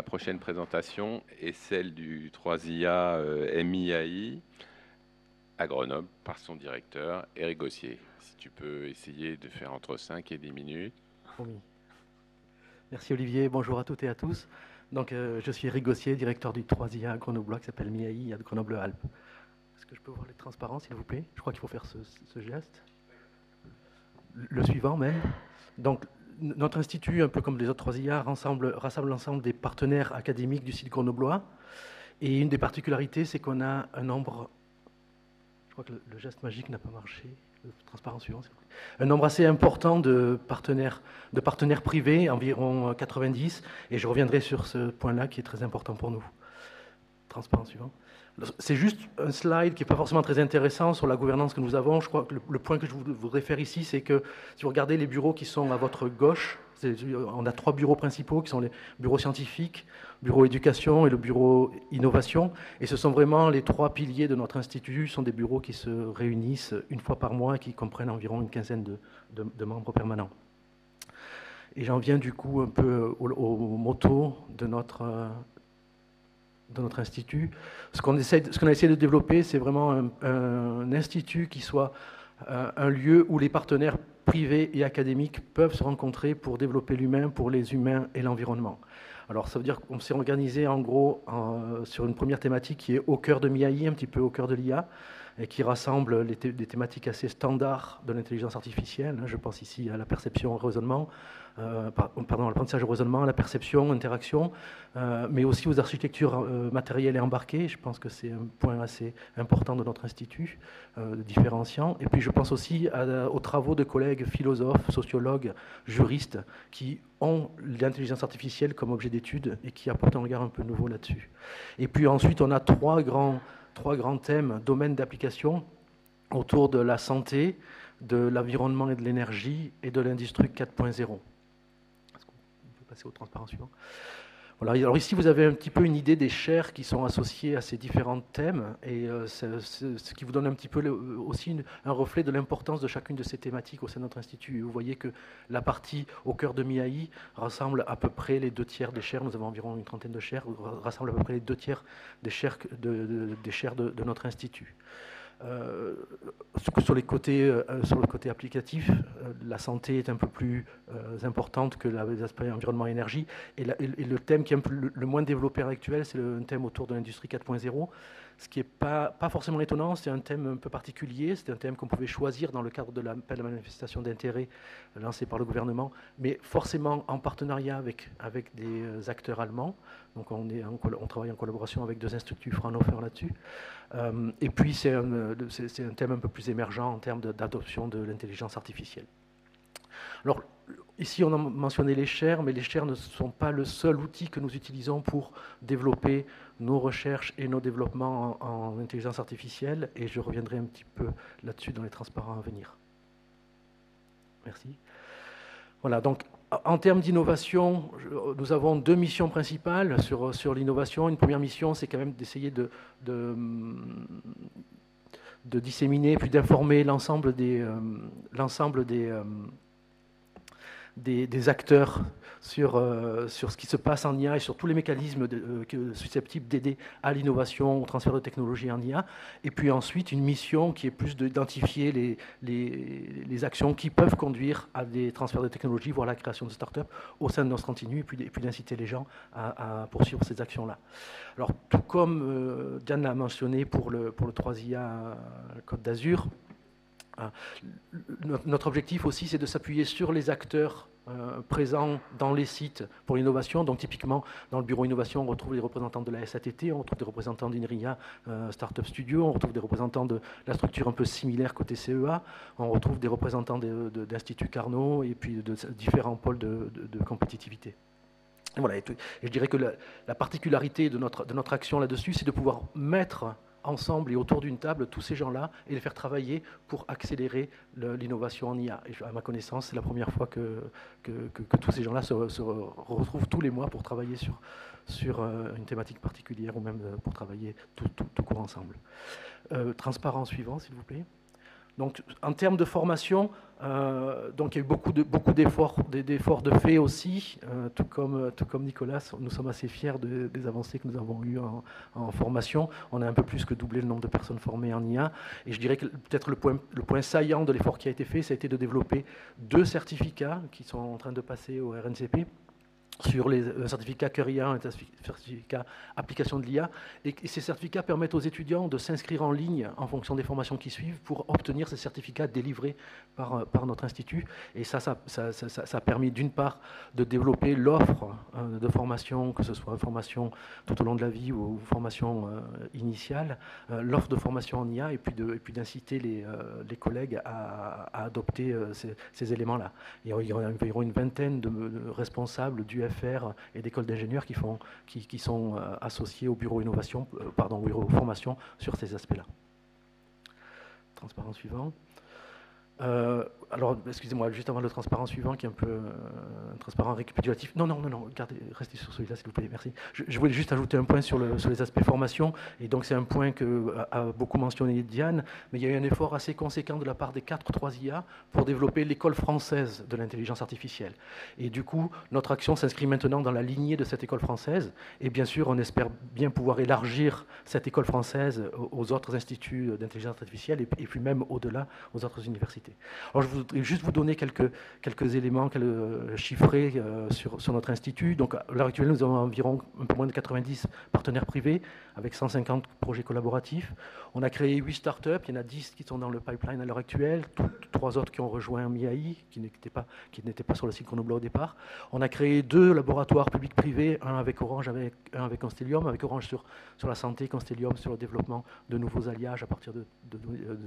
prochaine présentation est celle du 3IA MIAI à Grenoble par son directeur, Éric Gossier. Si tu peux essayer de faire entre 5 et 10 minutes. Oui. Merci Olivier, bonjour à toutes et à tous. Donc, je suis Éric Gossier, directeur du 3IA grenoblois qui s'appelle MIAI à Grenoble-Alpes. Est-ce que je peux voir les transparents s'il vous plaît? Je crois qu'il faut faire ce geste. Le suivant même. Donc, notre institut, un peu comme les autres 3IA, rassemble l'ensemble des partenaires académiques du site grenoblois. Et une des particularités, c'est qu'on a un nombre... Je crois que le geste magique n'a pas marché. Le transparent suivant, c'est un nombre assez important de partenaires privés, environ 90, et je reviendrai sur ce point-là qui est très important pour nous. Transparent suivant. C'est juste un slide qui n'est pas forcément très intéressant sur la gouvernance que nous avons. Je crois que le point que je voudrais faire ici, c'est que si vous regardez les bureaux qui sont à votre gauche, on a 3 bureaux principaux qui sont les bureaux scientifiques, bureau éducation et le bureau innovation. Et ce sont vraiment les 3 piliers de notre institut. Ce sont des bureaux qui se réunissent une fois par mois et qui comprennent environ une quinzaine de membres permanents. Et j'en viens du coup un peu au motto de notre institut. Ce qu'on a essayé de développer, c'est vraiment un institut qui soit un lieu où les partenaires privés et académiques peuvent se rencontrer pour développer l'humain, pour les humains et l'environnement. Alors ça veut dire qu'on s'est organisé en gros sur une première thématique qui est au cœur de MIAI, un petit peu au cœur de l'IA, et qui rassemble des thématiques assez standards de l'intelligence artificielle. Je pense ici à la perception, au raisonnement, l'apprentissage au raisonnement, à la perception, interaction, mais aussi aux architectures matérielles et embarquées. Je pense que c'est un point assez important de notre institut, différenciant. Et puis je pense aussi aux travaux de collègues philosophes, sociologues, juristes, qui ont l'intelligence artificielle comme objet d'étude et qui apportent un regard un peu nouveau là-dessus. Et puis ensuite, on a trois grands thèmes, domaines d'application autour de la santé, de l'environnement et de l'énergie et de l'industrie 4.0. Passer au transparent suivant. Voilà. Alors ici, vous avez un petit peu une idée des chaires qui sont associées à ces différents thèmes, et ce qui vous donne un petit peu aussi un reflet de l'importance de chacune de ces thématiques au sein de notre institut. Vous voyez que la partie au cœur de MIAI rassemble à peu près les 2/3 des chaires. Nous avons environ une trentaine de chaires, rassemble à peu près les 2/3 des chaires de notre institut. Sur le côté applicatif, la santé est un peu plus importante que les aspects environnement et énergie. Et le thème qui est le moins développé actuel, c'est un thème autour de l'industrie 4.0. Ce qui n'est pas forcément étonnant, c'est un thème un peu particulier, c'est un thème qu'on pouvait choisir dans le cadre de l'appel à manifestation d'intérêt lancé par le gouvernement, mais forcément en partenariat avec des acteurs allemands. Donc on travaille en collaboration avec 2 instituts Fraunhofer là-dessus. Et puis c'est un thème un peu plus émergent en termes d'adoption de l'intelligence artificielle. Alors, ici, on a mentionné les chaires, mais les chaires ne sont pas le seul outil que nous utilisons pour développer nos recherches et nos développements en intelligence artificielle, et je reviendrai un petit peu là-dessus dans les transparents à venir. Merci. Voilà, donc en termes d'innovation, nous avons 2 missions principales sur l'innovation. Une première mission, c'est quand même d'essayer de disséminer puis d'informer l'ensemble des acteurs sur ce qui se passe en IA et sur tous les mécanismes susceptibles d'aider à l'innovation, au transfert de technologies en IA. Et puis ensuite, une mission qui est plus d'identifier les actions qui peuvent conduire à des transferts de technologies, voire la création de start-up au sein de notre continu, et puis d'inciter les gens à poursuivre ces actions-là. Alors, tout comme Diane l'a mentionné pour le 3IA Côte d'Azur, notre objectif aussi, c'est de s'appuyer sur les acteurs présents dans les sites pour l'innovation. Donc typiquement, dans le bureau innovation, on retrouve les représentants de la SATT, on retrouve des représentants d'INRIA Startup Studio, on retrouve des représentants de la structure un peu similaire côté CEA, on retrouve des représentants d'Institut Carnot et puis de différents pôles de compétitivité. Et voilà, et je dirais que la particularité de notre action là-dessus, c'est de pouvoir mettre ensemble et autour d'une table tous ces gens-là et les faire travailler pour accélérer l'innovation en IA. Et à ma connaissance, c'est la première fois que tous ces gens-là se retrouvent tous les mois pour travailler sur une thématique particulière ou même pour travailler tout court ensemble. Transparent suivant, s'il vous plaît. Donc, en termes de formation, donc il y a eu beaucoup d'efforts de fait aussi, tout comme Nicolas, nous sommes assez fiers des avancées que nous avons eues en formation. On a un peu plus que doublé le nombre de personnes formées en IA. Et je dirais que peut-être le point saillant de l'effort qui a été fait, ça a été de développer 2 certificats qui sont en train de passer au RNCP, sur les certificats Cœur IA et un certificat application de l'IA. Et ces certificats permettent aux étudiants de s'inscrire en ligne en fonction des formations qui suivent pour obtenir ces certificats délivrés par notre institut. Et ça a permis d'une part de développer l'offre de formation, que ce soit une formation tout au long de la vie ou une formation initiale, l'offre de formation en IA, et puis d'inciter les collègues à adopter ces éléments-là. Il y aura environ une vingtaine de responsables du FR et d'écoles d'ingénieurs qui sont associés au bureau innovation, au bureau formation sur ces aspects-là. Transparent suivant. Alors, excusez-moi, juste avant le transparent suivant, qui est un peu un transparent récapitulatif. Non, restez sur celui-là, s'il vous plaît, merci. Je voulais juste ajouter un point sur les aspects formation, et donc c'est un point que a beaucoup mentionné Diane, mais il y a eu un effort assez conséquent de la part des 4 3IA pour développer l'école française de l'intelligence artificielle. Et du coup, notre action s'inscrit maintenant dans la lignée de cette école française, et bien sûr, on espère bien pouvoir élargir cette école française aux autres instituts d'intelligence artificielle, et puis même au-delà, aux autres universités. Alors, je voudrais juste vous donner quelques éléments chiffrés sur notre institut. Donc, à l'heure actuelle, nous avons environ un peu moins de 90 partenaires privés avec 150 projets collaboratifs. On a créé 8 startups, il y en a 10 qui sont dans le pipeline à l'heure actuelle, 3 autres qui ont rejoint MIAI, qui n'étaient pas sur le site Grenoblois au départ. On a créé 2 laboratoires publics-privés, un avec Orange, un avec Constellium, avec Orange sur la santé, Constellium sur le développement de nouveaux alliages à partir de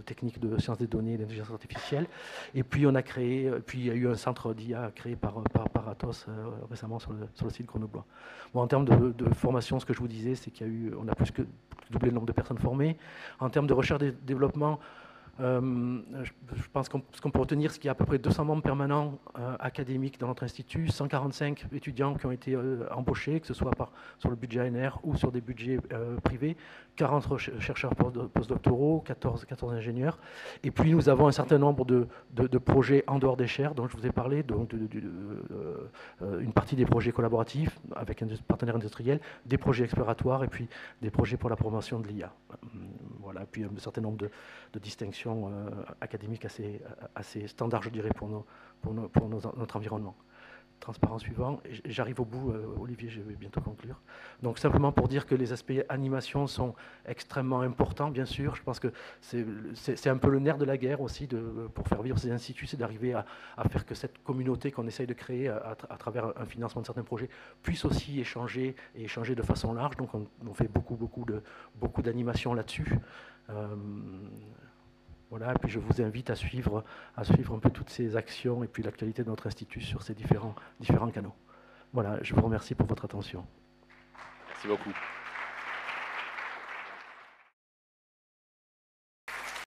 techniques de sciences des données et d'intelligence artificielle. Et puis il y a eu un centre d'IA créé par Atos récemment sur le site Grenoblois. Bon, en termes de formation, ce que je vous disais, c'est qu'on a plus que doublé le nombre de personnes formées. En termes de recherche et développement, je pense ce qu'on peut retenir, c'est qu'il y a à peu près 200 membres permanents académiques dans notre institut, 145 étudiants qui ont été embauchés, que ce soit sur le budget ANR ou sur des budgets privés, 40 chercheurs postdoctoraux, 14 ingénieurs. Et puis nous avons un certain nombre de projets en dehors des chaires dont je vous ai parlé, donc une partie des projets collaboratifs avec un partenaire industriel, des projets exploratoires et puis des projets pour la promotion de l'IA. Voilà, puis un certain nombre de distinctions académiques assez standards, je dirais, pour notre environnement. Transparent suivant. J'arrive au bout, Olivier, je vais bientôt conclure. Donc simplement pour dire que les aspects animation sont extrêmement importants, bien sûr. Je pense que c'est un peu le nerf de la guerre aussi, pour faire vivre ces instituts, c'est d'arriver à faire que cette communauté qu'on essaye de créer à travers un financement de certains projets puisse aussi échanger de façon large. Donc on fait beaucoup d'animation là-dessus. Voilà, et puis je vous invite à suivre un peu toutes ces actions et puis l'actualité de notre institut sur ces différents canaux. Voilà, je vous remercie pour votre attention. Merci beaucoup.